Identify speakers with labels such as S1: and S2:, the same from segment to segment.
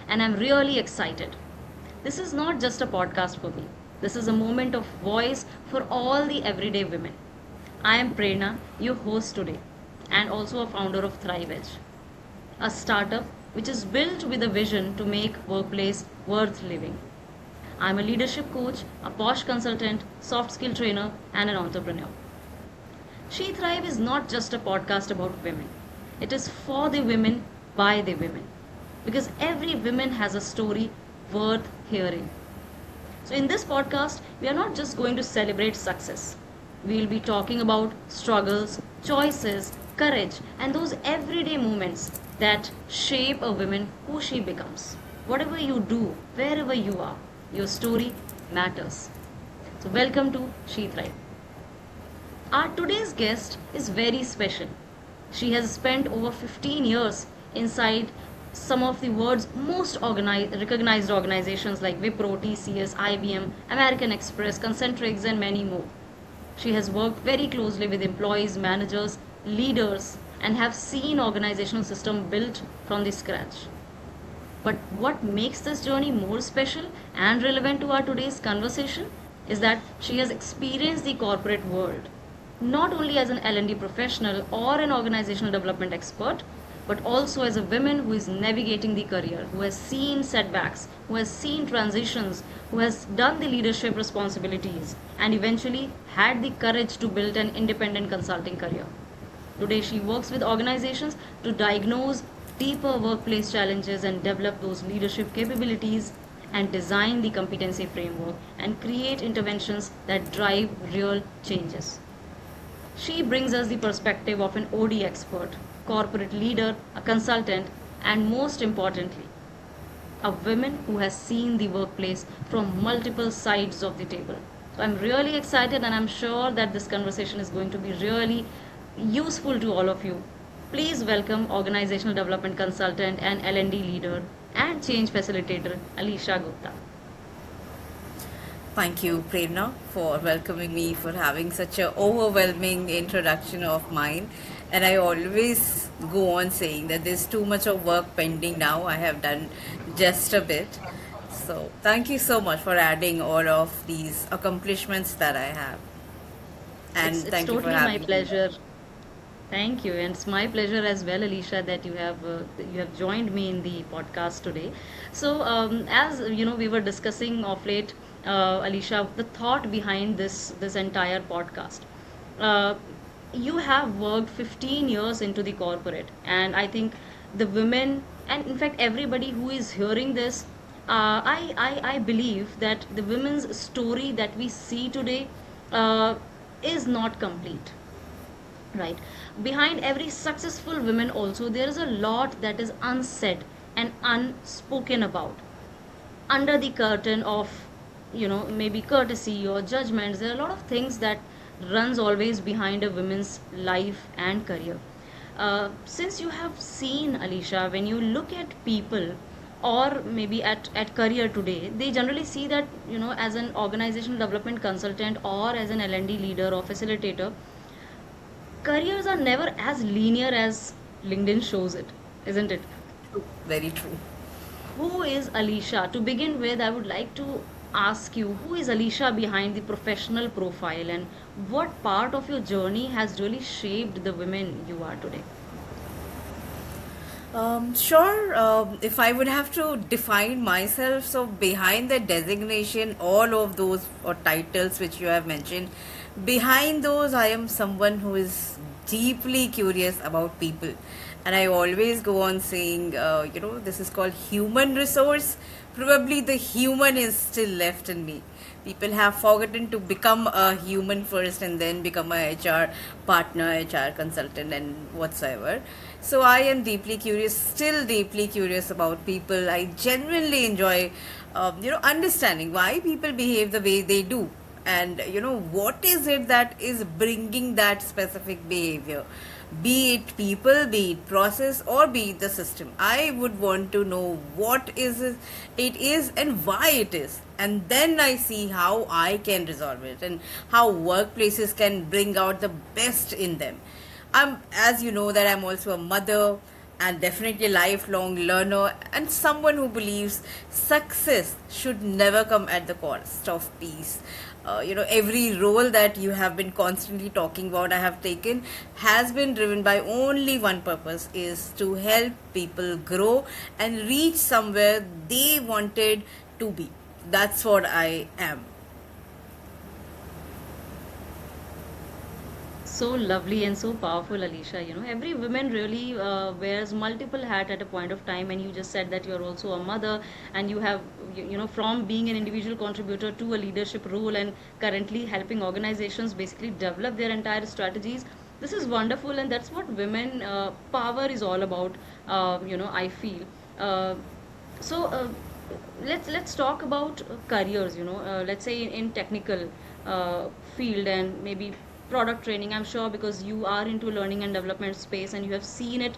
S1: and I'm really excited. This is not just a podcast for me, this is a moment of voice for all the everyday women. I am Prerna, your host today, and also a founder of Thrive Edge, a startup which is built with a vision to make workplace worth living. I'm a leadership coach, a posh consultant, soft skill trainer, and an entrepreneur. She Thrive is not just a podcast about women. It is for the women, by the women. Because every woman has a story worth hearing. So, in this podcast, we are not just going to celebrate success. We will be talking about struggles, choices, courage, and those everyday moments that shape a woman who she becomes. Whatever you do, wherever you are, your story matters. So, welcome to She Thrive. Our today's guest is very special. She has spent over 15 years inside some of the world's most recognized organizations like Wipro, TCS, IBM, American Express, Concentrix, and many more. She has worked very closely with employees, managers, leaders, and have seen organizational system built from the scratch. But what makes this journey more special and relevant to our today's conversation is that she has experienced the corporate world not only as an L&D professional or an organizational development expert, but also as a woman who is navigating the career, who has seen setbacks, who has seen transitions, who has done the leadership responsibilities, and eventually had the courage to build an independent consulting career. Today, she works with organizations to diagnose deeper workplace challenges and develop those leadership capabilities and design the competency framework and create interventions that drive real changes. She brings us the perspective of an OD expert, corporate leader, a consultant, and most importantly, a woman who has seen the workplace from multiple sides of the table. So I'm really excited and I'm sure that this conversation is going to be really useful to all of you. Please welcome organizational development consultant and L&D leader and change facilitator Alisha Gupta.
S2: Thank you, Prerna, for welcoming me, for having such an overwhelming introduction of mine. And I always go on saying that there's too much of work pending now. I have done just a bit. So, thank you so much for adding all of these accomplishments that I have. And
S1: It's
S2: thank you for
S1: totally my
S2: having me.
S1: pleasure. Thank you, and it's my pleasure as well, Alicia, that you have joined me in the podcast today. So, as you know, we were discussing of late, Alicia, the thought behind this entire podcast. Uh, you have worked 15 years into the corporate, and I think the women, and in fact everybody who is hearing this, I believe that the women's story that we see today uh, is not complete, right? Behind every successful woman also there is a lot that is unsaid and unspoken about under the curtain of, you know, maybe courtesy or judgments. There are a lot of things that runs always behind a woman's life and career. Since you have seen, Alicia, when you look at people or maybe at career today, they generally see that, you know, as an organizational development consultant or as an L&D leader or facilitator, careers are never as linear as LinkedIn shows it, isn't it?
S2: Very true.
S1: Who is Alicia? To begin with, I would like to ask you, who is Alicia behind the professional profile, and what part of your journey has really shaped the women you are today?
S2: Sure. If I would have to define myself, so behind the designation, all of those or titles which you have mentioned, behind those, I am someone who is deeply curious about people. And I always go on saying, this is called human resource. Probably the human is still left in me. People have forgotten to become a human first and then become a HR partner, HR consultant, and whatsoever. So I am deeply curious, still deeply curious about people. I genuinely enjoy, understanding why people behave the way they do, and what is it that is bringing that specific behavior, be it people, be it process, or be it the system. I would want to know what it is and why it is, and then I see how I can resolve it and how workplaces can bring out the best in them. As you know, that I'm also a mother, and definitely a lifelong learner and someone who believes success should never come at the cost of peace. Every role that you have been constantly talking about, I have taken, has been driven by only one purpose, is to help people grow and reach somewhere they wanted to be. That's what I am.
S1: So lovely and so powerful, Alicia. Every woman really wears multiple hats at a point of time, and you just said that you're also a mother, and you have, from being an individual contributor to a leadership role, and currently helping organizations basically develop their entire strategies. This is wonderful, and that's what women power is all about. I feel. Uh, so let's talk about careers. Let's say in technical field and maybe product training. I'm sure because you are into learning and development space and you have seen it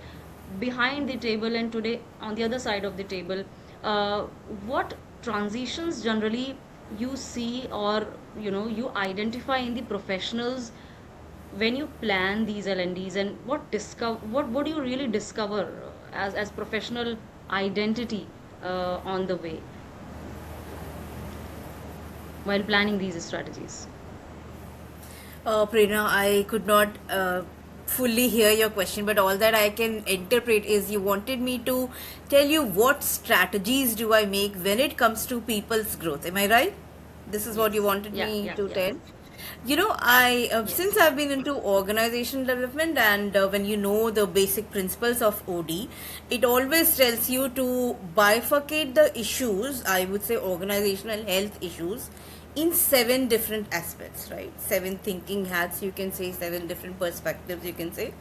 S1: behind the table and today on the other side of the table. Uh, what transitions generally you see or you identify in the professionals when you plan these L&Ds, and what do you really discover as professional identity on the way while planning these strategies?
S2: Prerna, I could not fully hear your question, but all that I can interpret is you wanted me to tell you what strategies do I make when it comes to people's growth. Am I right? This is what you
S1: Yes.
S2: wanted
S1: Yeah,
S2: me
S1: yeah,
S2: to
S1: yeah.
S2: tell. I since
S1: Yes.
S2: I've been into organization development, and when you know the basic principles of OD, it always tells you to bifurcate the issues, I would say organizational health issues, in seven different aspects, right? Seven thinking hats, you can say, seven different perspectives, you can say.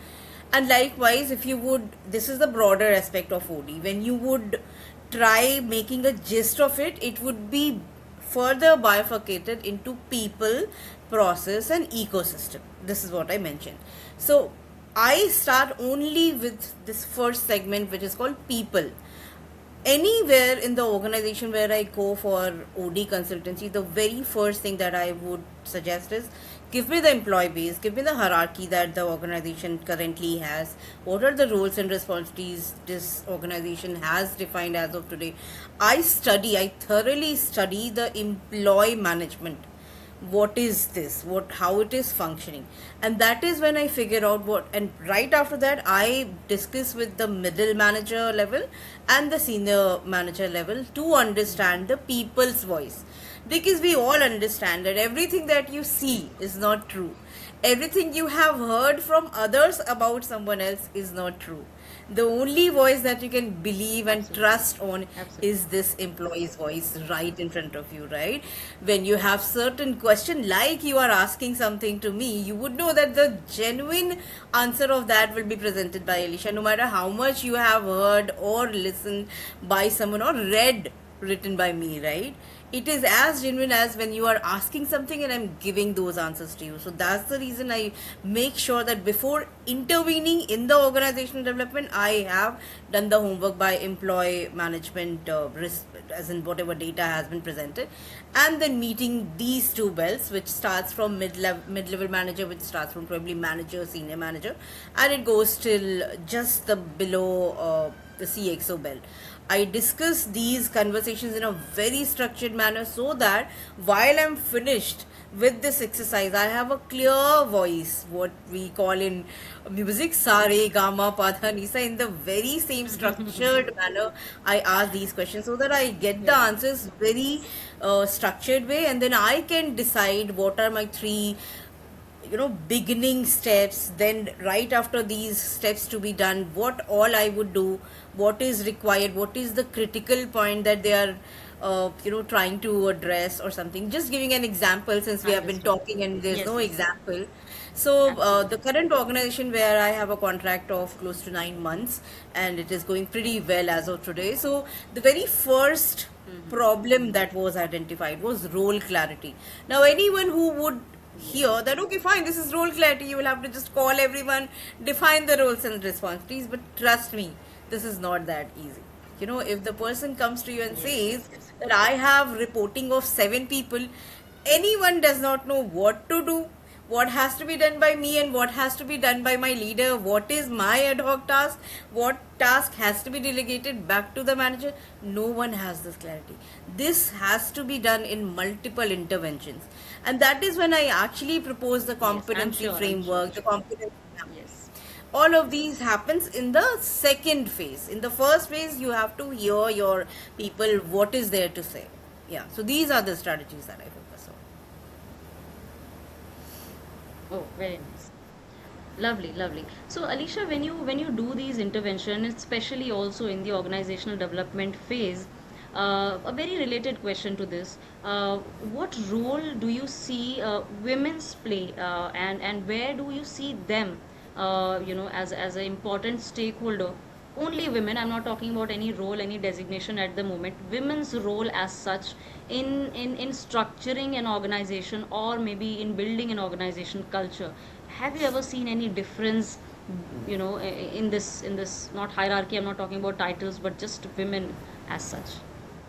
S2: And likewise, if you would, this is the broader aspect of OD. When you would try making a gist of it, it would be further bifurcated into people, process, and ecosystem. This is what I mentioned. So I start only with this first segment, which is called people. Anywhere in the organization where I go for OD consultancy, the very first thing that I would suggest is give me the employee base, give me the hierarchy that the organization currently has, what are the roles and responsibilities this organization has defined as of today. I thoroughly study the employee management. What is this, how it is functioning, and that is when I figure out what, and right after that I discuss with the middle manager level and the senior manager level to understand the people's voice, because we all understand that everything that you see is not true, everything you have heard from others about someone else is not true. The only voice that you can believe and
S1: Absolutely.
S2: trust on
S1: Absolutely.
S2: is this employee's voice right in front of you, right? When you have certain question like you are asking something to me, you would know that the genuine answer of that will be presented by Alicia, no matter how much you have heard or listened by someone or read written by me, right? It is as genuine as when you are asking something and I'm giving those answers to you. So that's the reason I make sure that before intervening in the organizational development, I have done the homework by employee management, as in whatever data has been presented, and then meeting these two belts, which starts from mid-level manager, which starts from probably manager, senior manager, and it goes till just the below the CXO belt. I discuss these conversations in a very structured manner so that while I'm finished with this exercise, I have a clear voice, what we call in music, Sare, Gama, Pada, Nisa, in the very same structured manner. I ask these questions so that I get the
S1: Yeah.
S2: answers very structured way, and then I can decide what are my three beginning steps, then right after these steps to be done, what all I would do, what is required, what is the critical point that they are trying to address or something. Just giving an example, since we have been
S1: Understood.
S2: talking and there's
S1: Yes,
S2: no
S1: yes.
S2: example. So the
S1: Absolutely.
S2: current organization where I have a contract of close to 9 months, and it is going pretty well as of today. So the very first problem that was identified was role clarity. Now anyone who would
S1: Yes.
S2: hear that, okay, fine, this is role clarity, you will have to just call everyone, define the roles and responsibilities, but trust me, this is not that easy. If the person comes to you and
S1: Yes,
S2: says
S1: yes, yes.
S2: that I have reporting of 7 people, anyone does not know what to do, what has to be done by me and what has to be done by my leader, what is my ad hoc task, what task has to be delegated back to the manager. No one has this clarity. This has to be done in multiple interventions. And that is when I actually propose the
S1: Yes, I'm
S2: competency
S1: sure. I'm sure. I'm
S2: framework, the
S1: sure.
S2: competency
S1: Yes.
S2: all of these happens in the second phase. In the first phase, you have to hear your people what is there to say. Yeah, so these are the strategies that I focus on.
S1: Oh, very nice. Lovely, lovely. So, Alicia, when you do these interventions, especially also in the organizational development phase, a very related question to this: what role do you see women's play, and where do you see them, as an important stakeholder? Only women. I'm not talking about any role, any designation at the moment. Women's role as such in structuring an organization, or maybe in building an organization culture. Have you ever seen any difference, in this not hierarchy? I'm not talking about titles, but just women as such.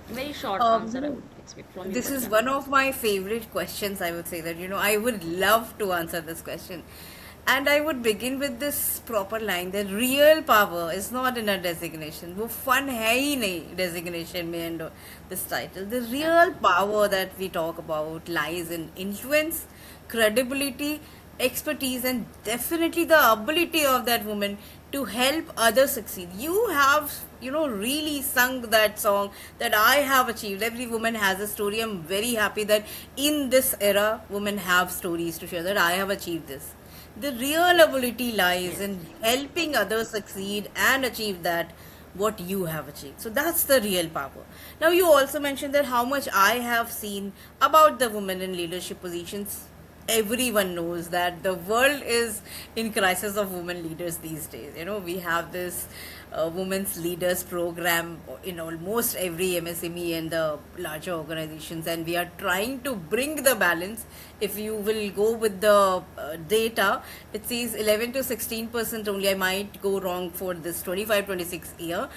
S1: Very short answer I
S2: Um,
S1: would expect from you,
S2: this
S1: but
S2: is
S1: yeah.
S2: one of my favorite questions. I would say that, I would love to answer this question. And I would begin with this proper line that real power is not in a designation. वो fun है ही नहीं designation में and this title. The real
S1: Absolutely.
S2: power that we talk about lies in influence, credibility, expertise, and definitely the ability of that woman to help others succeed. You have, really sung that song that I have achieved. Every woman has a story. I'm very happy that in this era, women have stories to share that I have achieved this. The real ability lies
S1: Yes.
S2: in helping others succeed and achieve that what you have achieved. So that's the real power. Now, you also mentioned that how much I have seen about the women in leadership positions. Everyone knows that the world is in crisis of women leaders these days. We have this women's leaders program in almost every MSME and the larger organizations, and we are trying to bring the balance. If you will go with the data, it says 11 to 16% only. I might go wrong for this 25-26 year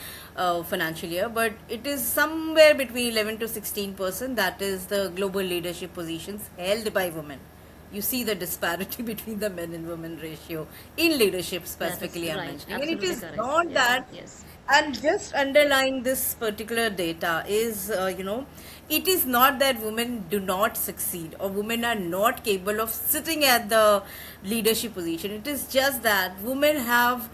S2: financial year, but it is somewhere between 11 to 16%. That is the global leadership positions held by women. You see the disparity between the men and women ratio in leadership
S1: That is
S2: specifically I'm
S1: right.
S2: mentioning, and it
S1: Absolutely
S2: is
S1: correct.
S2: not
S1: Yes.
S2: that.
S1: Yes.
S2: And just underlying this particular data is, it is not that women do not succeed or women are not capable of sitting at the leadership position. It is just that women have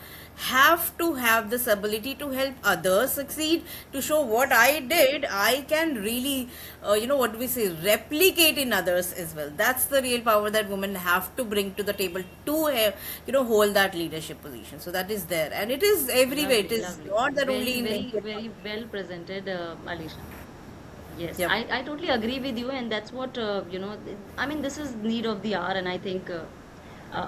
S2: to have this ability to help others succeed, to show what I did I can really, what do we say, replicate in others as well. That's the real power that women have to bring to the table to hold that leadership position. So that is there, and it is everywhere. It
S1: Lovely,
S2: is
S1: lovely.
S2: not that
S1: Very,
S2: only in
S1: very,
S2: India.
S1: very well presented, Alisha. Yes,
S2: Yep.
S1: I totally agree with you, and that's what, I mean, this is need of the hour, and I think, uh,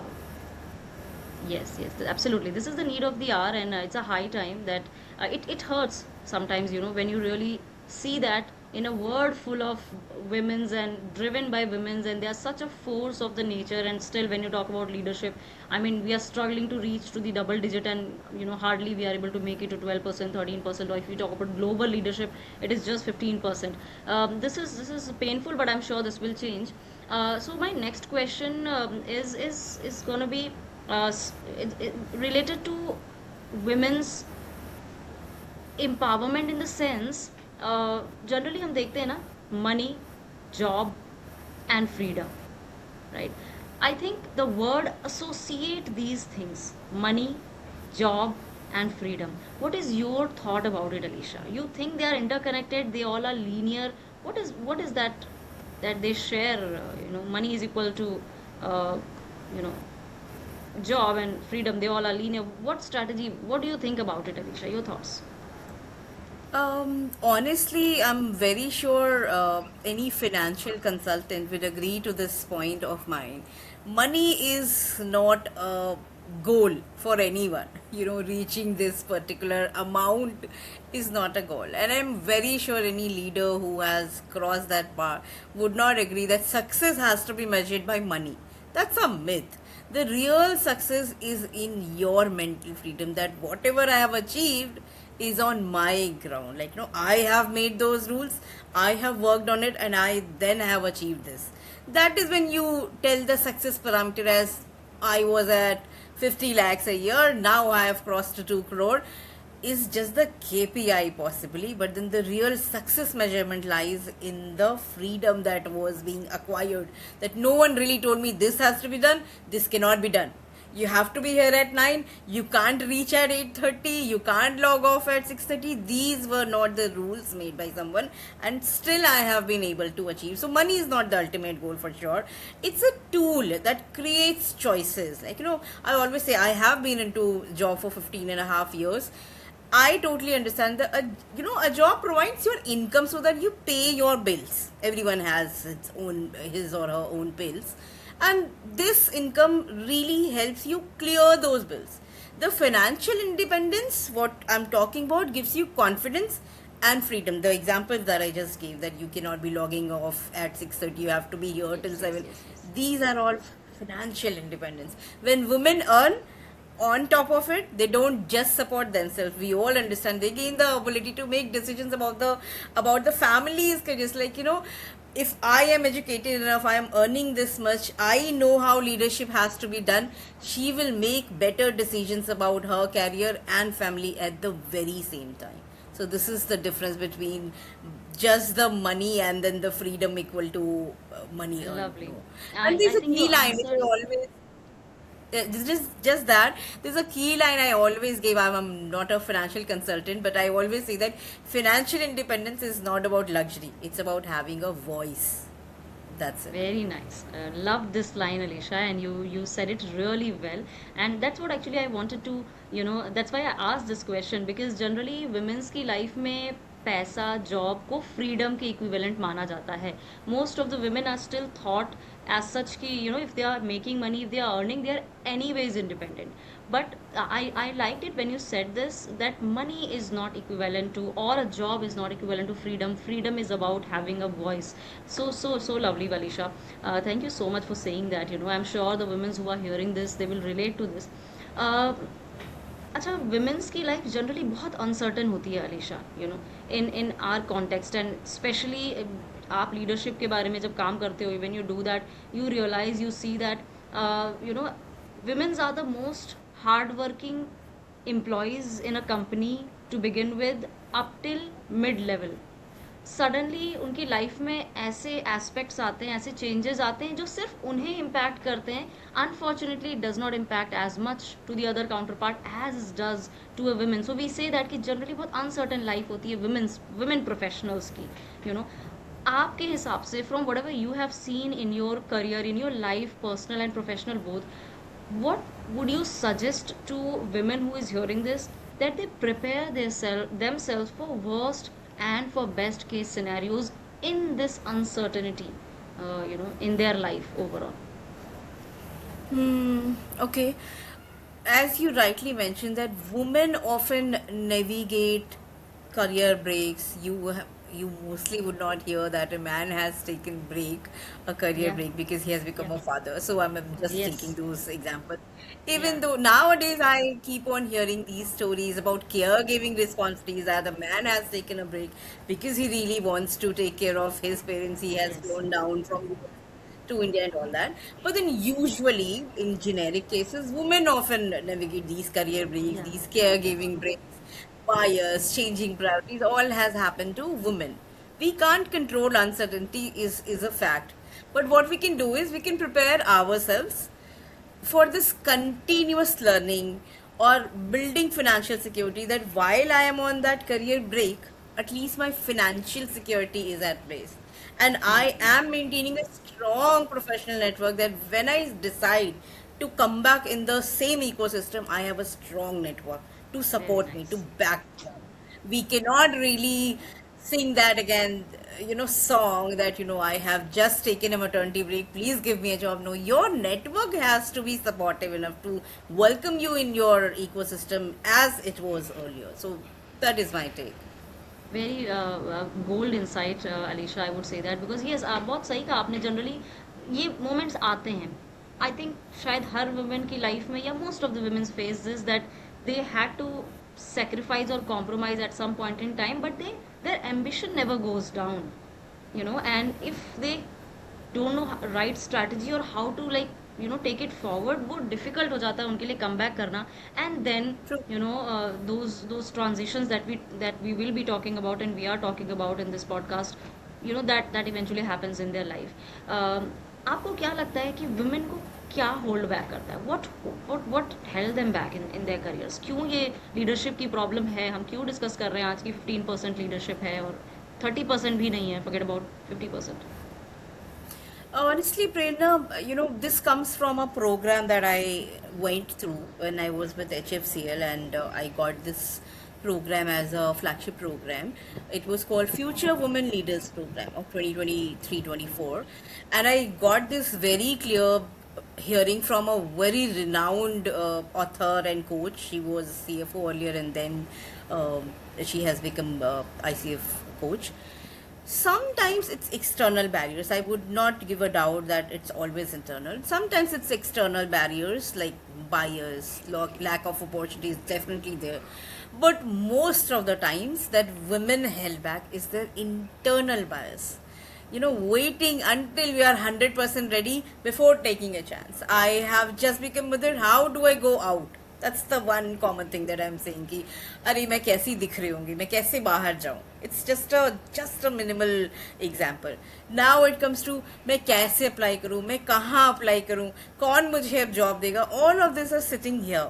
S1: yes, yes, absolutely. This is the need of the hour, and it's a high time that it hurts sometimes, when you really see that in a world full of women's and driven by women's, and they are such a force of the nature, and still when you talk about leadership, I mean, we are struggling to reach to the double digit, and hardly we are able to make it to 12%, 13%, or if you talk about global leadership, it is just 15%. This is painful, but I'm sure this will change. So my next question is going to be related to women's empowerment in the sense, generally हम देखते हैं ना, money, job and freedom, right? I think the word associate these things, money, job and freedom. What is your thought about it, Alicia? You think they are interconnected, they all are linear? What is that they share? Money is equal to uh, you know job and freedom, they all are linear. What strategy, what do you think about it, Alicia? Your thoughts?
S2: Honestly, I'm very sure any financial consultant would agree to this point of mine. Money is not a goal for anyone. Reaching this particular amount is not a goal. And I'm very sure any leader who has crossed that bar would not agree that success has to be measured by money. That's a myth. The real success is in your mental freedom, that whatever I have achieved is on my ground. Like, no, I have made those rules, I have worked on it, and I then have achieved this. That is when you tell the success parameter as I was at 50 lakhs a year, now I have crossed to 2 crore, is just the KPI possibly, but then the real success measurement lies in the freedom that was being acquired. That no one really told me this has to be done, this cannot be done. You have to be here at 9, you can't reach at 8:30, you can't log off at 6:30. These were not the rules made by someone, and still I have been able to achieve. So money is not the ultimate goal for sure. It's a tool that creates choices. Like, I always say I have been into job for 15 and a half years. I totally understand that a job provides your income so that you pay your bills. Everyone has his or her own bills, and this income really helps you clear those bills. The financial independence, what I'm talking about, gives you confidence and freedom. The examples that I just gave, that you cannot be logging off at 6:30, you have to be here till
S1: Yes, yes,
S2: 7.
S1: yes, yes.
S2: These are all financial independence. When women earn, on top of it, they don't just support themselves. We all understand they gain the ability to make decisions about the family's careers. Like, if I am educated enough, I am earning this much, I know how leadership has to be done. She will make better decisions about her career and family at the very same time. So this is the difference between just the money and then the freedom equal to money earned.
S1: Lovely.
S2: And
S1: I
S2: there's a
S1: think you
S2: key line which I
S1: answered.
S2: always just that there's a key line I always give. I'm not a financial consultant, but I always say that financial independence is not about luxury, it's about having a voice. That's it.
S1: Very nice. Loved this line, Alicia, and you said it really well. And that's what actually I wanted to, that's why I asked this question, because generally women's की life में पैसा job को freedom के equivalent माना जाता है. Most of the women are still thought as such कि if they are making money, if they are earning, they are anyways independent. But I liked it when you said this, that money is not equivalent to, or a job is not equivalent to freedom. Freedom is about having a voice. So lovely, Valisha. Thank you so much for saying that. I'm sure the women who are hearing this, they will relate to this. uh, अच्छा, women's की life generally बहुत uncertain होती है Alisha, in our context, and specially आप leadership के बारे में जब काम करते हो, when you do that, you realise, you see that women's are the most hardworking employees in a company to begin with, up till mid level. Suddenly उनकी life में ऐसे एस्पेक्ट्स आते हैं, ऐसे चेंजेस आते हैं जो सिर्फ उन्हें इम्पैक्ट करते हैं. Unfortunately it does not impact as much to the other counter part as does to a women. So we say that कि जनरली बहुत अनसर्टन लाइफ होती है वुमेन प्रोफेशनल्स की. आपके हिसाब से, from whatever you have seen in your career, in your life, personal and professional both, what would you suggest to women who is hearing this, that they prepare themselves for worst and for best case scenarios in this uncertainty, in their life overall?
S2: Okay. As you rightly mentioned, that women often navigate career breaks. You mostly would not hear that a man has taken a career
S1: Yeah,
S2: break, because he has become
S1: yeah,
S2: a father. So I'm just taking
S1: yes,
S2: those examples.
S1: yeah,
S2: Even though nowadays I keep on hearing these stories about caregiving responsibilities, that the man has taken a break because he really wants to take care of his parents. He has
S1: yes,
S2: flown down from to India and all that. But then, usually, in generic cases, women often navigate these career breaks,
S1: yeah,
S2: these caregiving breaks, bias, changing priorities. All has happened to women. We can't control uncertainty, is a fact. But what we can do is we can prepare ourselves for this continuous learning or building financial security, that while I am on that career break, at least my financial security is at place. And I
S1: lovely,
S2: am maintaining a strong professional network, that when I decide to come back in the same ecosystem, I have a strong network to
S1: very
S2: support me, to
S1: nice.
S2: back me up. We cannot really sing that again, song that, I have just taken a maternity break, please give me a job. No, your network has to be supportive enough to welcome you in your ecosystem as it was earlier. So that is my take.
S1: Very gold insight Alisha, I would say that, because yes, आप बहुत सही कहा आपने. Generally ये moments आते हैं. I think शायद हर women की लाइफ में, या most of the women's face this, that they had to sacrifice or compromise at some point in time, but their ambition never goes down, you know. And if they don't know right strategy or how to, like, you know, take it forward, वो difficult हो जाता है उनके लिए come back करना. And then,
S2: True.
S1: you know, those transitions that we will be talking about and we are talking about in this podcast, you know, that eventually happens in their life. आपको क्या लगता है कि women को क्या hold back करता है? what held them back in their careers? क्यों ये लीडरशिप की प्रॉब्लम है? हम क्यों डिस्कस कर रहे हैं आज की 15% लीडरशिप है और 30% भी नहीं है, forget about 50%.
S2: Honestly, Prerna, this comes from a program that I went through when I was with HFCL, and I got this program as a flagship program. It was called Future Women Leaders Program of 2023-24, and I got this very clear hearing from a very renowned author and coach. She was CFO earlier, and then she has become ICF coach. Sometimes it's external barriers. I would not give a doubt that it's always internal. Sometimes it's external barriers like bias, lack of opportunities, definitely there. But most of the times that women held back is their internal bias. Waiting until we are 100% ready before taking a chance. I have just become mother. How do I go out? That's the one common thing that I'm saying कि अरे मैं कैसी दिख रही होंगी, मैं कैसे बाहर जाऊँ. It's just a minimal example. Now it comes to मैं कैसे अप्लाई करूँ, मैं कहाँ अप्लाई करूँ, कौन मुझे अब जॉब देगा. All of this are sitting here.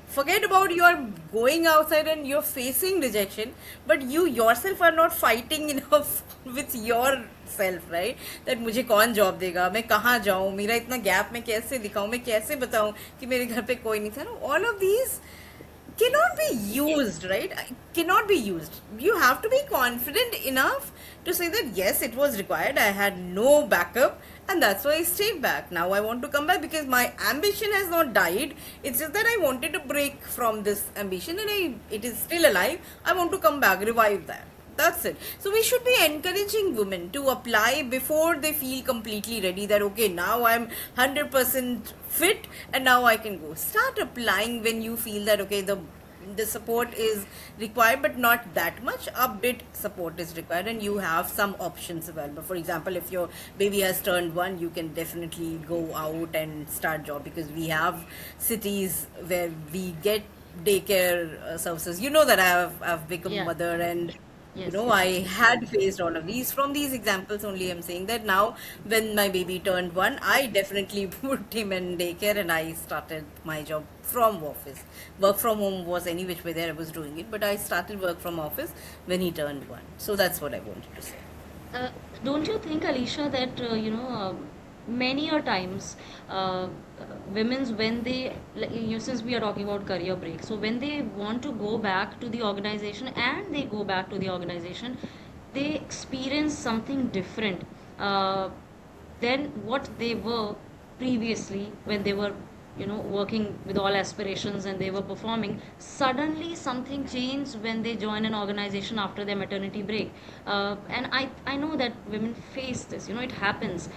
S2: Forget about you're going outside and you're facing rejection, but you yourself are not fighting enough with yourself, right? That मुझे कौन जॉब देगा, मैं कहाँ जाऊँ, मेरा इतना गैप मैं कैसे दिखाऊँ, मैं कैसे बताऊँ कि मेरे घर पे कोई नहीं था. No, all of these cannot be used, right? Cannot be used. You have to be confident enough to say that yes, it was required. I had no backup, and that's why I stayed back. Now I want to come back because my ambition has not died. It's just that I wanted to break from this ambition, and it is still alive. I want to come back, revive that. That's it. So we should be encouraging women to apply before they feel completely ready that okay, now I'm 100% fit and now I can go. Start applying when you feel that okay, the support is required but not that much. A bit support is required and you have some options available. For example, if your baby has turned 1, you can definitely go out and start job because we have cities where we get daycare services. You know that I've become
S1: Yeah.
S2: mother and
S1: Yes,
S2: I
S1: yes.
S2: had faced all of these. From these examples only, I'm saying that now, when my baby turned 1, I definitely put him in daycare and I started my job from office. Work from home was any which way there I was doing it, but I started work from office when he turned 1. So that's what I wanted to say.
S1: Uh, don't you think, Alicia, that many a times women's when they, like, since we are talking about career break, so when they want to go back to the organization and they go back to the organization, they experience something different uh, than what they were previously when they were, you know, working with all aspirations and they were performing. Suddenly something changed when they join an organization after their maternity break. And I know that women face this, you know, it happens.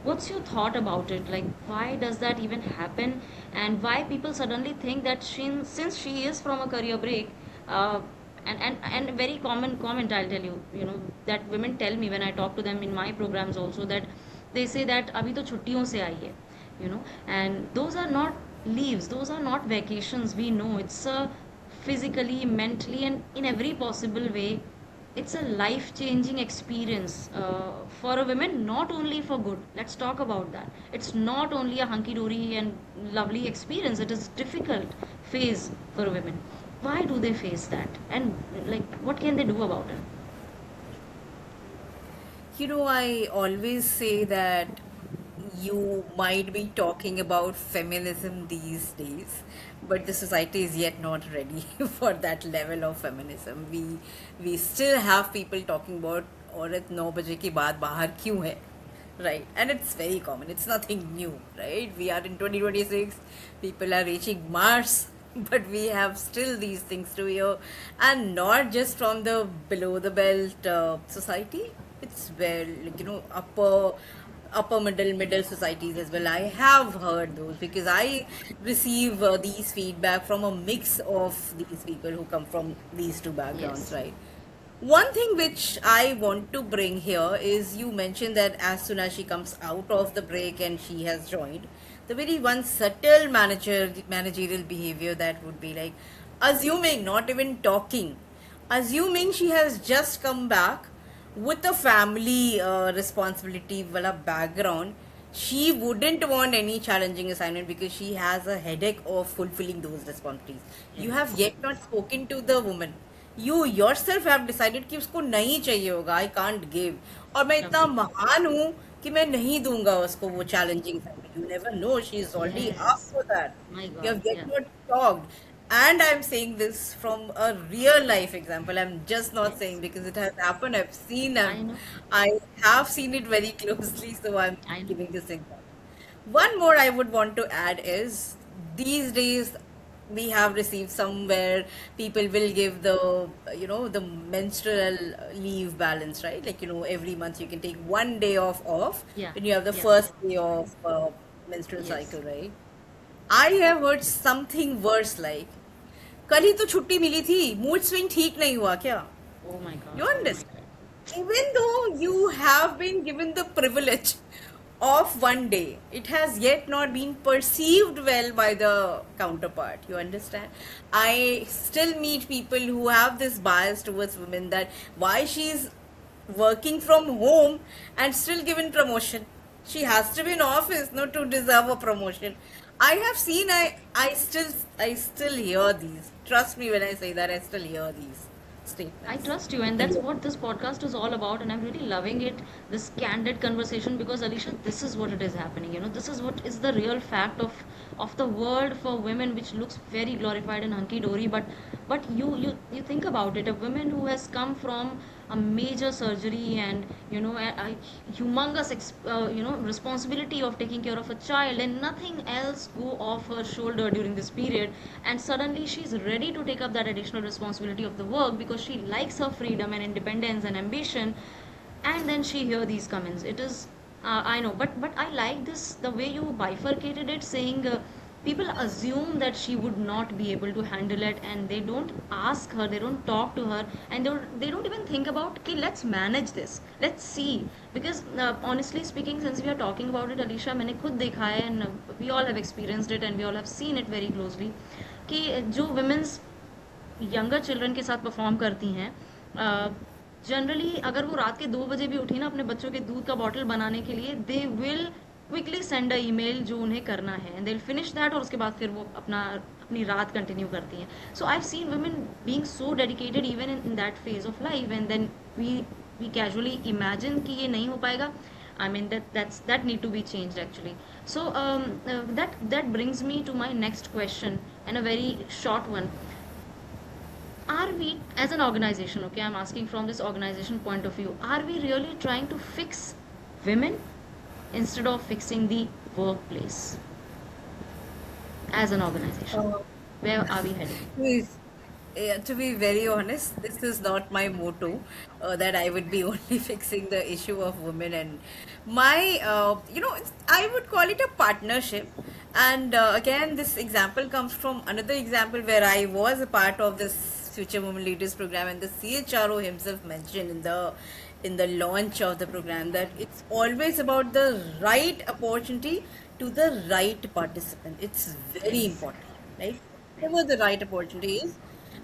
S1: What's your thought about it? Like, why does that even happen, and why people suddenly think that since she is from a career break, uh, and a very common comment I'll tell you, you know, that women tell me when I talk to them in my programs also, that they say that अभी तो छुट्टियों से आई है, you know. And those are not leaves, those are not vacations. We know it's a physically, mentally, and in every possible way, it's a life changing experience for a woman, not only for good. Let's talk about that. It's not only a hunky dory and lovely experience, it is difficult phase for women. Why do they face that, and like what can they do about it?
S2: I always say that you might be talking about feminism these days, but the society is yet not ready for that level of feminism. We still have people talking about औरत 9 बजे के बाद बाहर क्यों है, right? And it's very common. It's nothing new, right? We are in 2026. People are reaching Mars, but we have still these things to hear, and not just from the below the belt society. It's where, like, upper upper middle societies as well. I have heard those because I receive these feedback from a mix of these people who come from these two backgrounds,
S1: Yes.
S2: right? One thing which I want to bring here is you mentioned that as soon as she comes out of the break and she has joined, the very one subtle managerial behavior that would be like assuming, not even talking, assuming she has just come back with a family responsibility wala background, she wouldn't want any challenging assignment because she has a headache of fulfilling those responsibilities. You have
S1: Yes.
S2: yet not spoken to the woman. You yourself have decided कि उसको नहीं चाहिए होगा, I can't give, और मैं इतना
S1: Agree.
S2: महान हूँ कि मैं नहीं दूंगा उसको वो challenging assignment. You never know, she is already asked
S1: Yes.
S2: for that.
S1: My
S2: You
S1: God.
S2: have yet
S1: Yeah.
S2: not talked. And I'm saying this from a real life example. I'm just not saying
S1: Yes.
S2: because it has happened.
S1: I know.
S2: I have seen it very closely, so I'm
S1: I know.
S2: giving this example. One more I would want to add is these days we have received somewhere people will give the the menstrual leave balance, right? Like every month you can take one day off
S1: Yeah.
S2: when you have the
S1: Yeah.
S2: first day of menstrual
S1: Yes.
S2: cycle, right? I have heard something worse like कल ही तो छुट्टी मिली थी, mood swing ठीक नहीं हुआ क्या?
S1: Oh my God.
S2: You
S1: Oh my
S2: understand?
S1: God.
S2: Even though you have been given the privilege of one day, it has yet not been perceived well by the counterpart. You understand? I still meet people who have this bias towards women that why she's working from home and still given promotion. She has to be in office not to deserve a promotion. I have seen I still hear these. Trust me when I say that I still hear these
S1: I
S2: statements.
S1: trust you, and that's what this podcast is all about. And I'm really loving it, this candid conversation, because Alicia, this is what it is happening. This is what is the real fact of the world for women, which looks very glorified and hunky dory. But you think about it, a woman who has come from a major surgery and a humongous responsibility of taking care of a child, and nothing else go off her shoulder during this period, and suddenly she's ready to take up that additional responsibility of the work because she likes her freedom and independence and ambition, and then she hear these comments. It is I know, but I like this, the way you bifurcated it, saying people assume that she would not be able to handle it, and they don't ask her, they don't talk to her, and they don't even think about, okay, let's manage this, let's see. Because honestly speaking, since we are talking about it, Alicia, मैंने खुद देखा है, and we all have experienced it and we all have seen it very closely, कि जो women's younger children के साथ perform करती हैं, जनरली अगर वो रात के 2 बजे भी उठी ना अपने बच्चों के दूध का बॉटल बनाने के लिए, they will quickly send a email जो उन्हें करना है, and they will finish that, और उसके बाद फिर वो अपनी रात कंटिन्यू करती हैं. So I have seen women being so dedicated even in that phase of life, and then we casually imagine कि ये नहीं हो पाएगा. I mean that need to be changed actually. So that brings me to my next question, and a very short one. Are we, as an organization, okay, I'm asking from this organization point of view, are we really trying to fix women instead of fixing the workplace as an organization?
S2: Uh,
S1: Where are we heading?
S2: Please, to be very honest, this is not my motto that I would be only fixing the issue of women. And I would call it a partnership. And again, this example comes from another example where I was a part of this Future Women Leaders program, and the CHRO himself mentioned in the launch of the program that it's always about the right opportunity to the right participant. It's very
S1: Yes.
S2: important, right? Whatever the right opportunity is,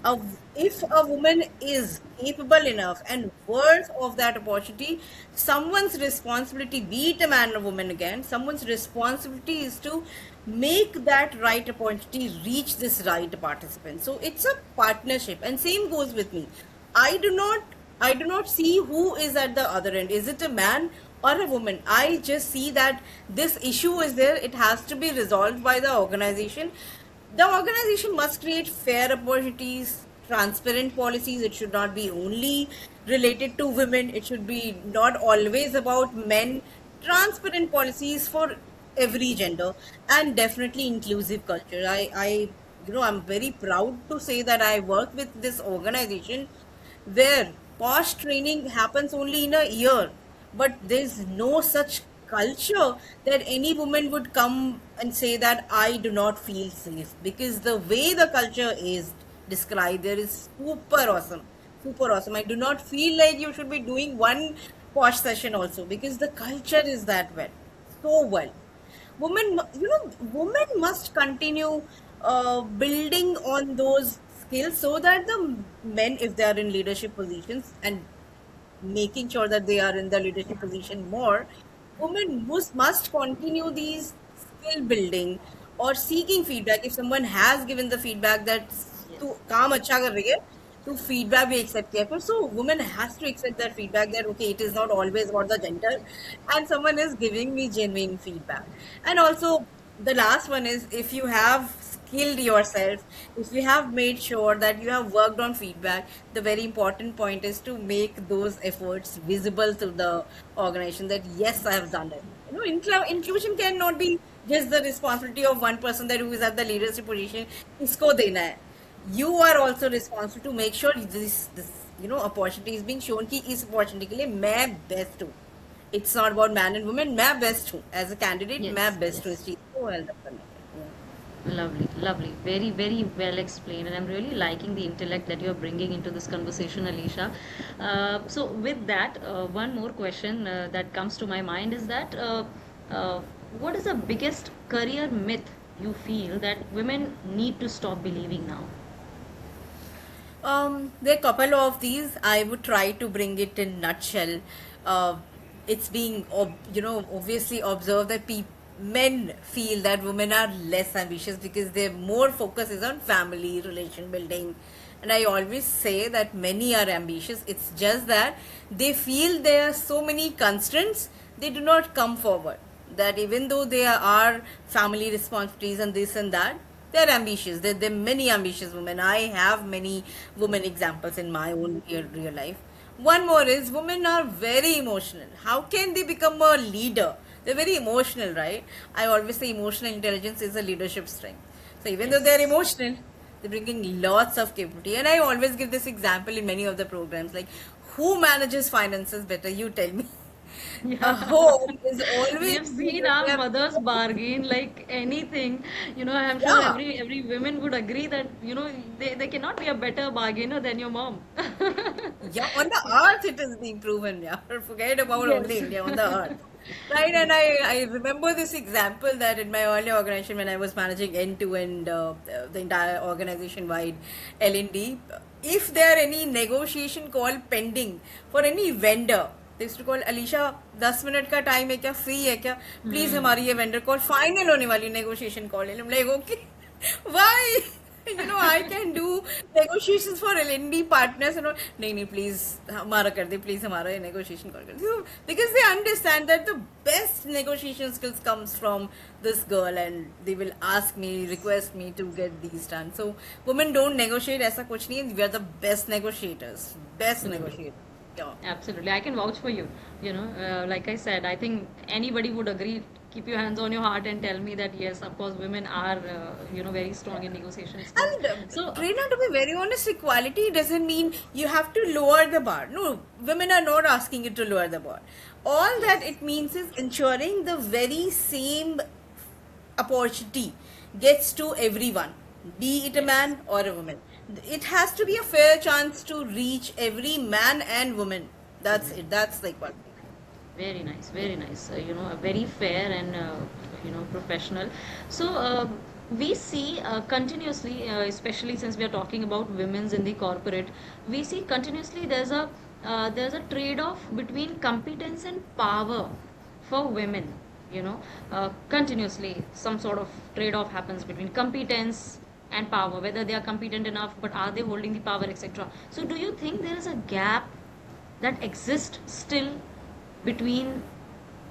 S2: uh, if a woman is capable enough and worth of that opportunity, someone's responsibility, be it a man or woman again, someone's responsibility is to make that right opportunity reach this right participant. So it's a partnership, and same goes with me. I do not I do not see who is at the other end. Is it a man or a woman? I just see that this issue is there. It has to be resolved by the organization. The organization must create fair opportunities, transparent policies. It should not be only related to women. It should be not always about men. Transparent policies for every gender, and definitely inclusive culture. I'm very proud to say that I work with this organization where post training happens only in a year, but there's no such culture that any woman would come and say that I do not feel safe, because the way the culture is described there is super awesome. Super awesome. I do not feel like you should be doing one posh session also, because the culture is that well, so well. Women must continue building on those skills so that the men, if they are in leadership positions, and making sure that they are in the leadership position more, women must continue these skill building or seeking feedback. If someone has given the feedback that तू
S1: Yes.
S2: काम अच्छा कर रही है, तो feedback भी accept किया कर. So women has to accept that feedback, that okay, it is not always about the gender, and someone is giving me genuine feedback. And also the last one is, if you have skilled yourself, if you have made sure that you have worked on feedback, the very important point is to make those efforts visible to the organization that yes, I have done it. Inclusion cannot be just the responsibility of one person that who is at the leadership position. इसको देना है. You are also responsible to make sure this opportunity is being shown कि इस opportunity के लिए मैं best हूँ. It's not about man and woman. मैं best हूँ as a candidate. मैं
S1: Yes,
S2: best हूँ
S1: yes.
S2: इस चीज को help करने के लिए.
S1: Lovely, lovely. Very, very well explained. And I'm really liking the intellect that you're bringing into this conversation, Alicia. So, with that, one more question that comes to my mind is that uh, what is the biggest career myth you feel that women need to stop believing now?
S2: There are a couple of these. I would try to bring it in nutshell. Uh, it's being, obviously observed that men feel that women are less ambitious because their more focus is on family, relation building. And I always say that many are ambitious. It's just that they feel there are so many constraints, they do not come forward. That even though there are family responsibilities and this and that, they're ambitious. There are many ambitious women. I have many women examples in my own real life. One more is, women are very emotional. How can they become a leader? They're very emotional, right? I always say emotional intelligence is a leadership strength. So even though they're
S1: Yes.
S2: emotional, they're bringing lots of capability. And I always give this example in many of the programs. Like, who manages finances better? You tell me. A
S1: Yeah.
S2: home is always
S1: We've
S2: good
S1: seen
S2: when
S1: our
S2: we have.
S1: mothers bargain like anything. I'm sure
S2: Yeah.
S1: every women would agree that, they cannot be a better bargainer than your mom.
S2: Yeah, on the earth it is being proven. Yeah, forget about only
S1: Yes.
S2: India, on the earth. Right, and I remember this example that in my earlier organization, when I was managing end to end the entire organization wide L&D, if there are any negotiation call pending for any vendor, they used to call, Alicia, 10 minute का time है क्या, free है क्या, please
S1: Hmm.
S2: हमारी ये vendor call final होने वाली negotiation call है. I'm like, okay, why? I can do negotiations for L&D partners and all. नहीं नहीं, please हमारा कर दे, please हमारा ये negotiation कॉल कर दे. So, because they understand that the best negotiation skills comes from this girl, and they will ask me, request me to get these done. So women don't negotiate, ऐसा कुछ नहीं है. We are the best negotiators, best
S1: Absolutely.
S2: negotiators. Yeah.
S1: Absolutely. I can vouch for you. Like I said, I think anybody would agree. Keep your hands on your heart and tell me that yes, of course, women are, very strong in negotiation skills.
S2: And
S1: So,
S2: Prerna, to be very honest, equality doesn't mean you have to lower the bar. No, women are not asking you to lower the bar. All that
S1: yes.
S2: it means is ensuring the very same opportunity gets to everyone, be it a
S1: Yes.
S2: man or a woman. It has to be a fair chance to reach every man and woman. That's it. That's the equality.
S1: Very nice, very nice. Very fair and professional. So we see continuously, especially since we are talking about women's in the corporate, we see continuously there's a trade-off between competence and power for women. Continuously some sort of trade-off happens between competence and power, whether they are competent enough, but are they holding the power, etc. So do you think there is a gap that exists still between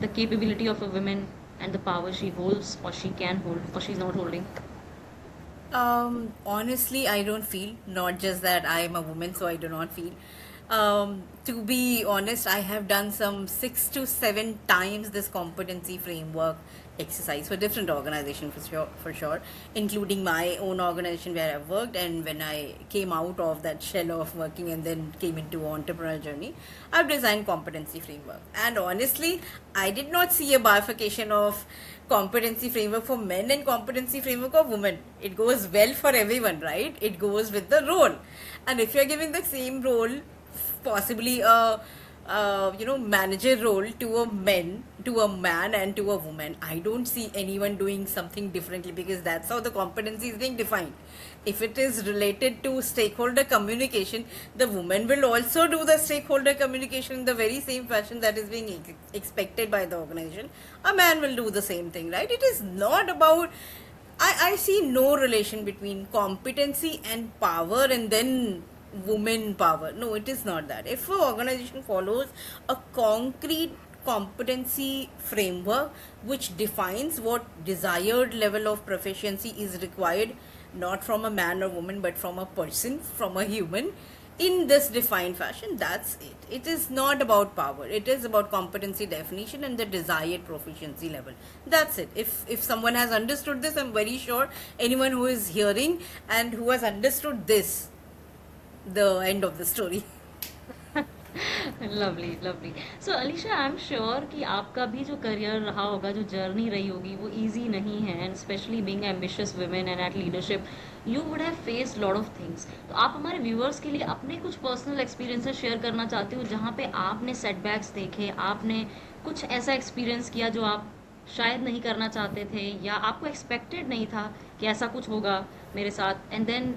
S1: the capability of a woman and the power she holds or she can hold or she's not holding?
S2: Honestly, I don't feel, not just that I am a woman, so I do not feel. To be honest, I have done some 6 to 7 times this competency framework exercise for different organizations for sure, including my own organization where I've worked, and when I came out of that shell of working and then came into entrepreneurial journey, I've designed competency framework. And honestly, I did not see a bifurcation of competency framework for men and competency framework of women. It goes well for everyone, right? It goes with the role. And if you're giving the same role, possibly a manager role to a man and to a woman, I don't see anyone doing something differently, because that's how the competency is being defined. If it is related to stakeholder communication, the woman will also do the stakeholder communication in the very same fashion that is being expected by the organization. A man will do the same thing, right? It is not about, I see no relation between competency and power and then women power. No, it is not that. If an organization follows a concrete competency framework which defines what desired level of proficiency is required, not from a man or woman, but from a person, from a human, in this defined fashion, that's it. It is not about power. It is about competency definition and the desired proficiency level. That's it. If someone has understood this, I'm very sure anyone who is hearing and who has understood this, the end of the story.
S1: Lovely lovely. So Alisha, I am sure कि आपका भी जो career रहा होगा, जो journey रही होगी, वो इजी नहीं है, and specially being ambitious women and at leadership you would have faced lot of things. तो आप हमारे व्यूअर्स के लिए अपने कुछ पर्सनल एक्सपीरियंसेस शेयर करना चाहते हो जहाँ पे आपने सेटबैक्स देखे, आपने कुछ ऐसा एक्सपीरियंस किया जो आप शायद नहीं करना चाहते थे, या आपको एक्सपेक्टेड नहीं था कि ऐसा कुछ होगा मेरे साथ, and then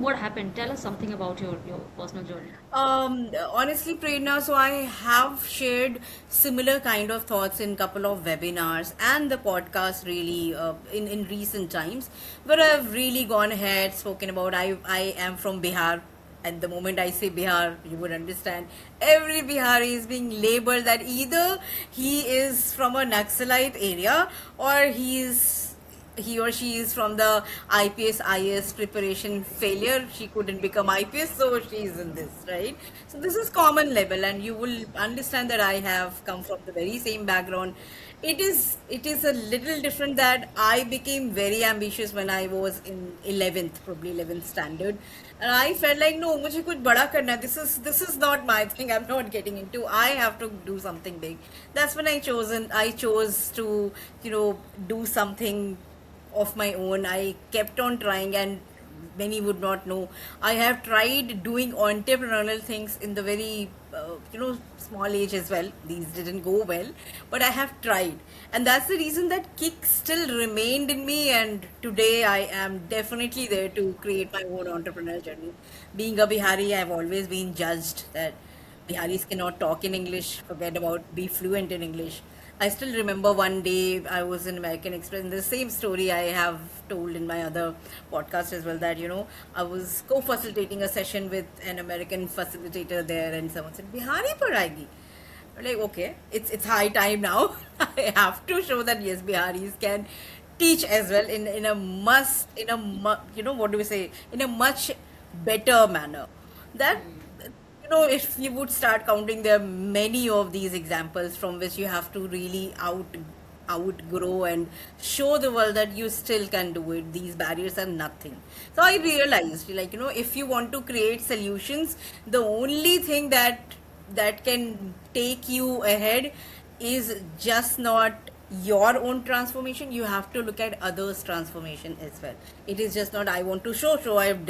S1: what happened? Tell us something about your personal journey.
S2: Honestly, Prerna, so I have shared similar kind of thoughts in couple of webinars and the podcast really in recent times, where I've really gone ahead, spoken about, I am from Bihar. At the moment I say Bihar, you would understand every Bihari is being labeled that either he is from a Naxalite area or he or she is from the IPS IS preparation failure. She couldn't become IPS, so she is in this, right? So this is common level, and you will understand that I have come from the very same background. It is a little different that I became very ambitious when I was in 11th, probably 11th standard, and I felt like no, मुझे कुछ बड़ा करना है. This is not my thing. I'm not getting into. I have to do something big. That's when I chose to do something of my own. I kept on trying, and many would not know, I have tried doing entrepreneurial things in the very small age as well. These didn't go well, but I have tried, and that's the reason that kick still remained in me, and today I am definitely there to create my own entrepreneurial journey. Being a Bihari, I've always been judged that Biharis cannot talk in English, forget about be fluent in English. I still remember one day I was in American Express, and the same story I have told in my other podcast as well, that I was co-facilitating a session with an American facilitator there, and someone said Bihari padhayegi. Like, okay, it's high time now. I have to show that yes, Biharis can teach as well in a must in a what do we say, in a much better manner. That if you would start counting, there are many of these examples from which you have to really outgrow and show the world that you still can do it. These barriers are nothing. So I realized, like, if you want to create solutions, the only thing that can take you ahead is just not your own transformation. You have to look at others' transformation as well. It is just not I want to show I've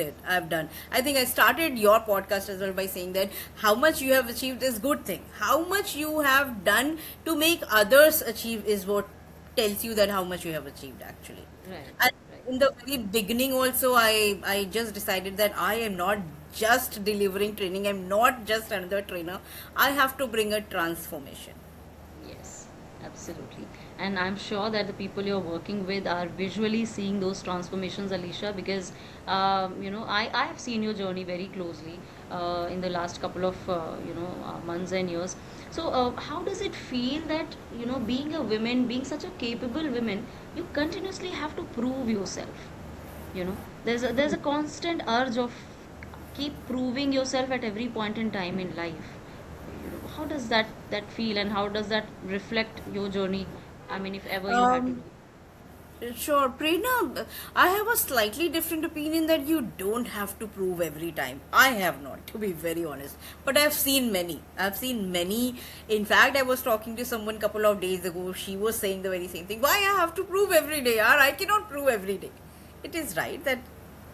S2: done. I think I started your podcast as well by saying that how much you have achieved is good thing. How much you have done to make others achieve is what tells you that how much you have achieved actually.
S1: Right,
S2: And
S1: right.
S2: in the very beginning also, I just decided that I am not just delivering training. I'm not just another trainer. I have to bring a transformation.
S1: Yes, absolutely. And I'm sure that the people you're working with are visually seeing those transformations, Alicia, because I have seen your journey very closely in the last couple of months and years. So how does it feel that being a woman, being such a capable woman, you continuously have to prove yourself? There's a constant urge of keep proving yourself at every point in time in life. How does that feel, and how does that reflect your journey? I mean, if ever you had to
S2: Um,
S1: do.
S2: Sure, Prerna, I have a slightly different opinion that you don't have to prove every time. I have not, to be very honest. But I've seen many. I've seen many. In fact, I was talking to someone couple of days ago. She was saying the very same thing. Why I have to prove every day? Yaar, I cannot prove every day. It is right that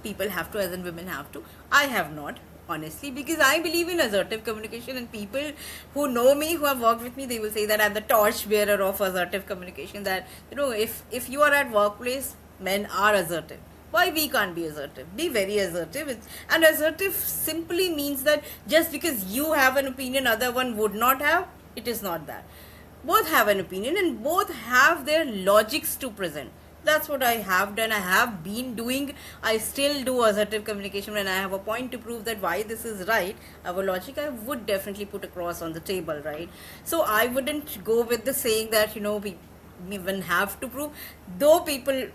S2: people have to, as in women have to. I have not, honestly, because I believe in assertive communication, and people who know me, who have worked with me, they will say that I'm the torch bearer of assertive communication. That, if you are at workplace, men are assertive. Why we can't be assertive? Be very assertive. And assertive simply means that just because you have an opinion other one would not have, it is not that. Both have an opinion and both have their logics to present. That's what I have done. I have been doing. I still do assertive communication when I have a point to prove that why this is right. Our logic I would definitely put across on the table, right? So I wouldn't go with the saying that we even have to prove. Though people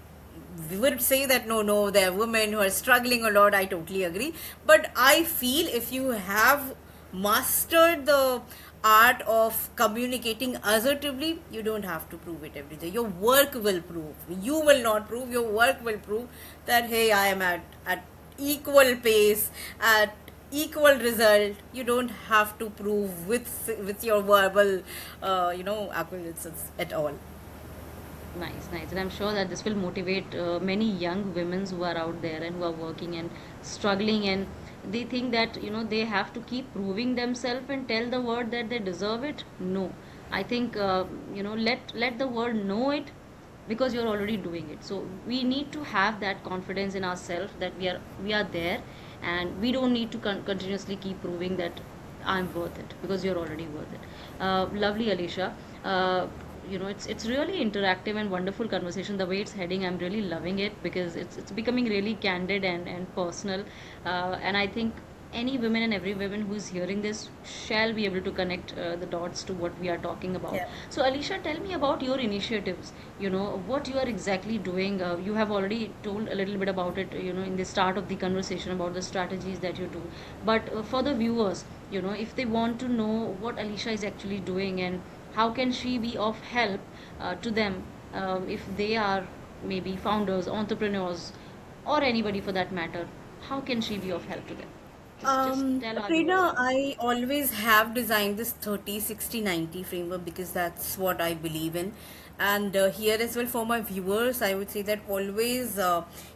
S2: would say that no, there are women who are struggling a lot. I totally agree. But I feel if you have mastered the art of communicating assertively, you don't have to prove it every day. Your work will prove. You will not prove, your work will prove that hey, I am at equal pace, at equal result. You don't have to prove with your verbal acquisitions at all.
S1: Nice, nice. And I'm sure that this will motivate many young women who are out there and who are working and struggling, and they think that, they have to keep proving themselves and tell the world that they deserve it. No. I think, let the world know it, because you're already doing it. So we need to have that confidence in ourselves that we are there, and we don't need to continuously keep proving that I'm worth it, because you're already worth it. Lovely, Alicia. It's really interactive and wonderful conversation. The way it's heading, I'm really loving it, because it's becoming really candid and personal. And I think any women and every woman who is hearing this shall be able to connect the dots to what we are talking about.
S2: Yeah.
S1: So, Alicia, tell me about your initiatives. What you are exactly doing. You have already told a little bit about it, in the start of the conversation, about the strategies that you do. But for the viewers, if they want to know what Alicia is actually doing, and how can she be of help to them, if they are maybe founders, entrepreneurs, or anybody for that matter, how can she be of help to them? Just tell our viewers
S2: Prerna,
S1: about it.
S2: I always have designed this 30-60-90 framework because that's what I believe in. And here as well for my viewers, I would say that always,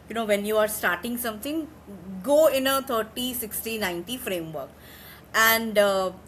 S2: when you are starting something, go in a 30-60-90 framework. And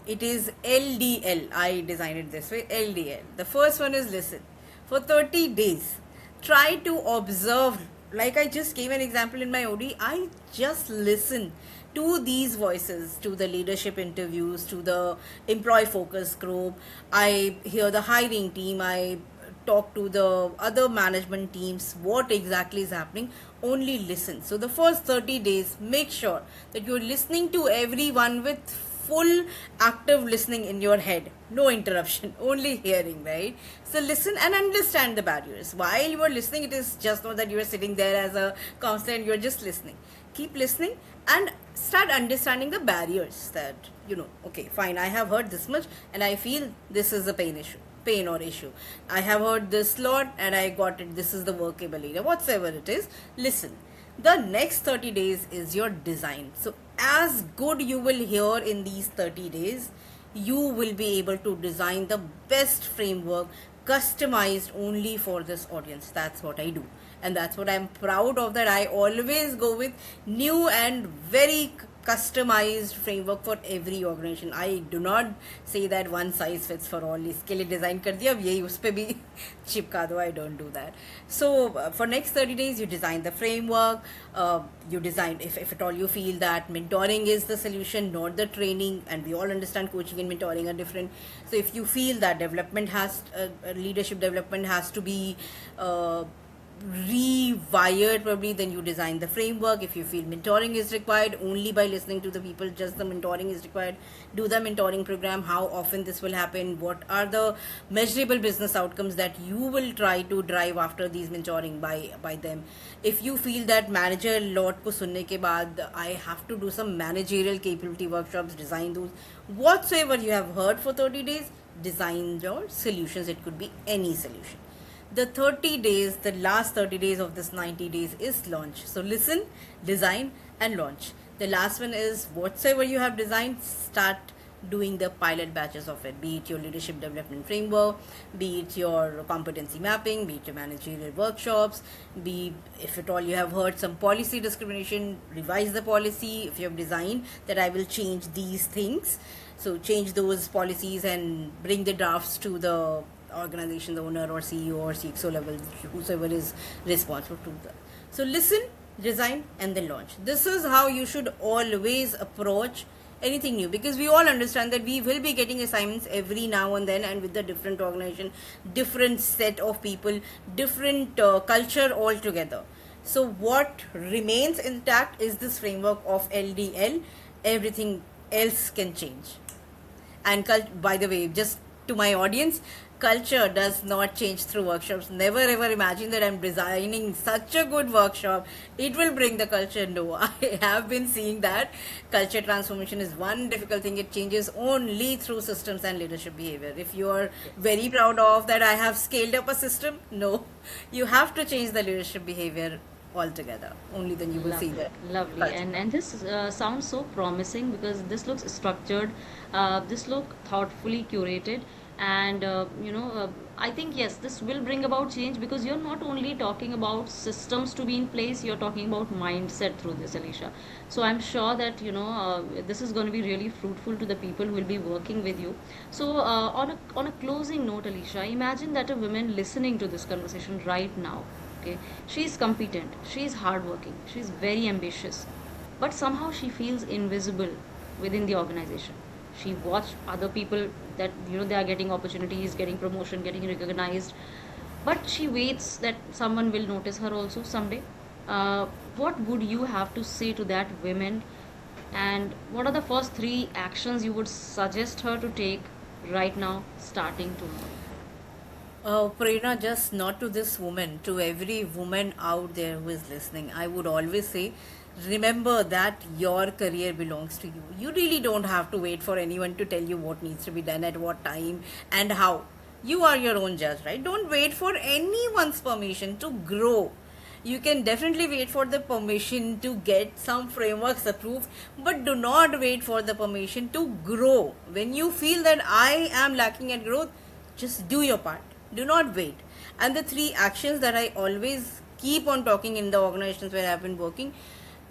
S2: it is LDL. I designed it this way, LDL. The first one is listen. For 30 days, try to observe. Like I just gave an example in my OD, I just listen to these voices, to the leadership interviews, to the employee focus group. I hear the hiring team. I talk to the other management teams, what exactly is happening. Only listen. So the first 30 days, make sure that you're listening to everyone with full active listening in your head, no interruption, only hearing, right? So listen and understand the barriers. While you are listening, it is just not that you are sitting there as a counselor and you are just listening. Keep listening and start understanding the barriers that, okay, fine, I have heard this much and I feel this is a pain or issue. I have heard this lot and I got it. This is the workable area. Whatsoever it is, listen. The next 30 days is your design. So as good you will hear in these 30 days, you will be able to design the best framework customized only for this audience. That's what I do. And that's what I'm proud of, that I always go with new and very customized framework for every organization. I do not say that one size fits for all. इसके लिए design कर दिया अब यही उस पे भी चिपका दो. I don't do that. So for next 30 days, you design the framework. You design, if at all you feel that mentoring is the solution, not the training, and we all understand coaching and mentoring are different. So if you feel that leadership development has to be rewired probably. Then you design the framework. If you feel mentoring is required, only by listening to the people, just the mentoring is required, do the mentoring program. How often this will happen, what are the measurable business outcomes that you will try to drive after these mentoring by them. If you feel that manager lot ko sunne ke baad I have to do some managerial capability workshops, design those. Whatsoever you have heard for 30 days, design your solutions. It could be any solution. The 30 days, the last 30 days of this 90 days is launch. So listen, design, and launch. The last one is whatsoever you have designed, start doing the pilot batches of it, be it your leadership development framework, be it your competency mapping, be it your managerial workshops, be if at all you have heard some policy discrimination, revise the policy. If you have designed that I will change these things, so change those policies and bring the drafts to the organization, the owner or CEO or CXO level, whosoever is responsible to that. So listen, design, and then launch. This is how you should always approach anything new, because we all understand that we will be getting assignments every now and then, and with the different organization, different set of people, different culture altogether. So what remains intact is this framework of LDL. Everything else can change. And by the way, just to my audience, culture does not change through workshops. Never ever imagine that I'm designing such a good workshop, it will bring the culture. No, I have been seeing that culture transformation is one difficult thing. It changes only through systems and leadership behavior. If you are very proud of that I have scaled up a system, no, you have to change the leadership behavior altogether. Only then you will see
S1: Lovely,
S2: that
S1: lovely,
S2: culture.
S1: and this sounds so promising because this looks structured, this look thoughtfully curated, and I think yes, this will bring about change because you're not only talking about systems to be in place, you're talking about mindset through this, Alicia. So I'm sure that this is going to be really fruitful to the people who will be working with you. So on a closing note, Alicia, imagine that a woman listening to this conversation right now. Okay, she's competent, she's hardworking, she's very ambitious, but somehow she feels invisible within the organization. She watched other people that they are getting opportunities, getting promotion, getting recognized, but she waits that someone will notice her also someday. uh, what would you have to say to that women, and what are the first three actions you would suggest her to take right now, starting tomorrow?
S2: Prerna, just not to this woman, to every woman out there who is listening, I would always say, remember that your career belongs to you. You really don't have to wait for anyone to tell you what needs to be done at what time and how. You are your own judge, right? Don't wait for anyone's permission to grow. You can definitely wait for the permission to get some frameworks approved, but do not wait for the permission to grow. When you feel that I am lacking at growth, just do your part. Do not wait. And the three actions that I always keep on talking in the organizations where I've been working,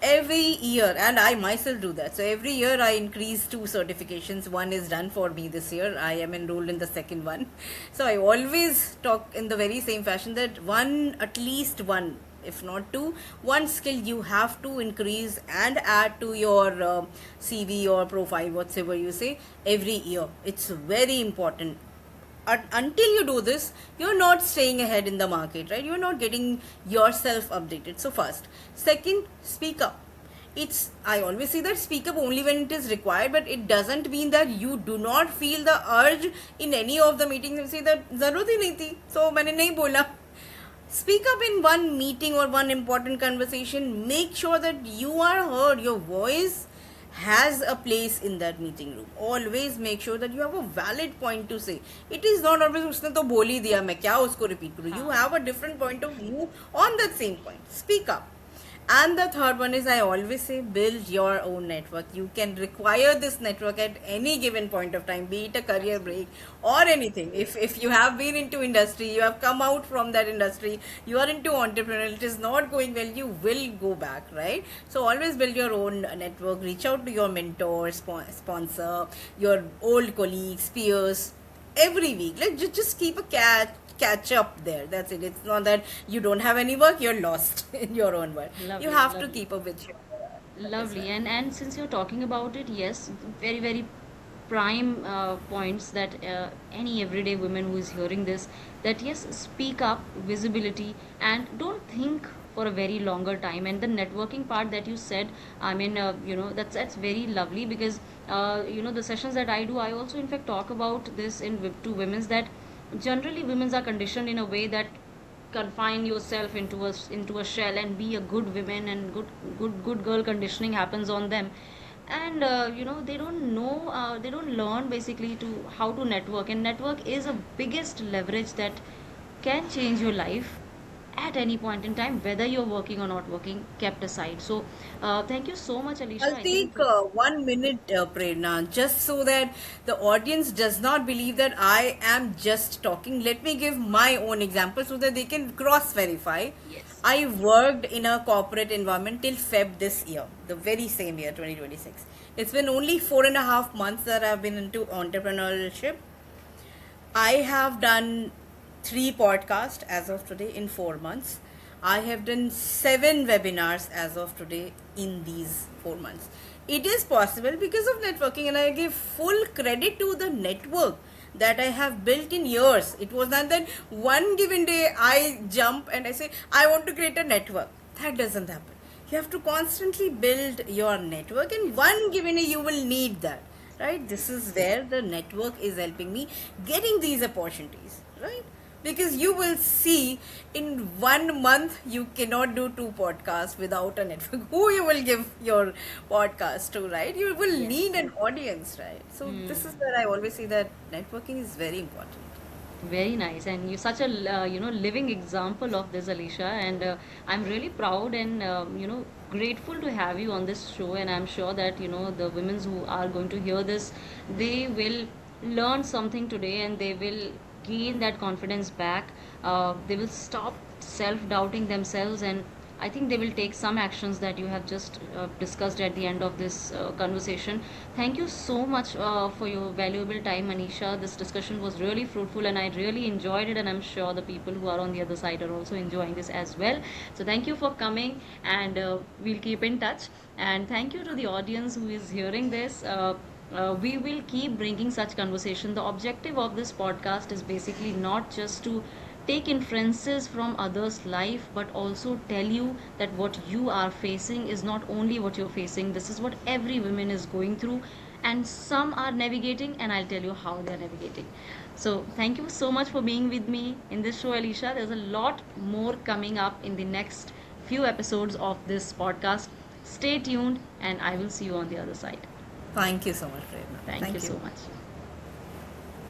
S2: every year, and I myself do that. So every year I increase two certifications. One is done for me this year. I am enrolled in the second one. So I always talk in the very same fashion that one, at least one, if not two, one skill you have to increase and add to your CV or profile, whatever you say, every year. It's very important. Until you do this, you're not staying ahead in the market, right? You're not getting yourself updated. So first. Second, speak up. It's, I always say that speak up only when it is required, but it doesn't mean that you do not feel the urge in any of the meetings and say that जरूरत ही नहीं थी, so मैंने नहीं बोला. Speak up in one meeting or one important conversation. Make sure that you are heard. Your voice has a place in that meeting room. Always make sure that you have a valid point to say. It is not always उसने तो बोल ही दिया, मैं क्या उसको repeat करूँ. You have a different point of view on that same point. Speak up. And the third one is, I always say, build your own network. You can require this network at any given point of time, be it a career break or anything. If you have been into industry, you have come out from that industry, you are into entrepreneurial, it is not going well, you will go back, right? So always build your own network. Reach out to your mentor, sponsor, your old colleagues, peers, every week. Like just keep a catch up there. That's it. It's not that you don't have any work, you're lost in your own work. You
S1: Lovely,
S2: have to
S1: lovely.
S2: keep up with your work as
S1: Lovely.
S2: well.
S1: And since you're talking about it, yes, very, very prime points that any everyday woman who is hearing this, that yes, speak up, visibility, and don't think for a very longer time. And the networking part that you said, I mean, that's very lovely, because the sessions that I do, I also in fact talk about this to women's, that generally women's are conditioned in a way that confine yourself into a shell and be a good woman, and good girl conditioning happens on them. And they don't know, they don't learn basically to how to network, and network is a biggest leverage that can change your life at any point in time, whether you're working or not working, kept aside. So thank you so much, Alicia.
S2: I'll
S1: I think
S2: take 1 minute, Prerna, just so that the audience does not believe that I am just talking. Let me give my own example so that they can cross verify.
S1: yes.
S2: I worked in a corporate environment till Feb this year, the very same year, 2026. It's been only 4.5 months that I've been into entrepreneurship. I have done 3 podcasts as of today in 4 months. I have done 7 webinars as of today in these 4 months. It is possible because of networking, and I give full credit to the network that I have built in years. It was not that one given day I jump and I say, I want to create a network. That doesn't happen. You have to constantly build your network, and one given day you will need that. Right? This is where the network is helping me getting these opportunities. Right? Because you will see in 1 month you cannot do 2 podcasts without a network. Who you will give your podcast to, right? You will
S1: Yes.
S2: need an audience, right? So this is where I always say that networking is very important.
S1: Very nice, and you're such a living example of this, Alicia. And I'm really proud and grateful to have you on this show. And I'm sure that the women who are going to hear this, they will learn something today, and they will gain that confidence back. They will stop self-doubting themselves, and I think they will take some actions that you have just discussed at the end of this conversation. Thank you so much for your valuable time, Anisha. This discussion was really fruitful, and I really enjoyed it, and I'm sure the people who are on the other side are also enjoying this as well. So thank you for coming, and we'll keep in touch. And thank you to the audience who is hearing this. We will keep bringing such conversation. The objective of this podcast is basically not just to take inferences from others' life, but also tell you that what you are facing is not only what you're facing. This is what every woman is going through, and some are navigating, and I'll tell you how they're navigating. So thank you so much for being with me in this show, Alicia. There's a lot more coming up in the next few episodes of this podcast. Stay tuned, and I will see you on the other side.
S2: Thank you so much, Prerna.
S1: Thank you
S2: Thank
S1: so
S2: you.
S1: much.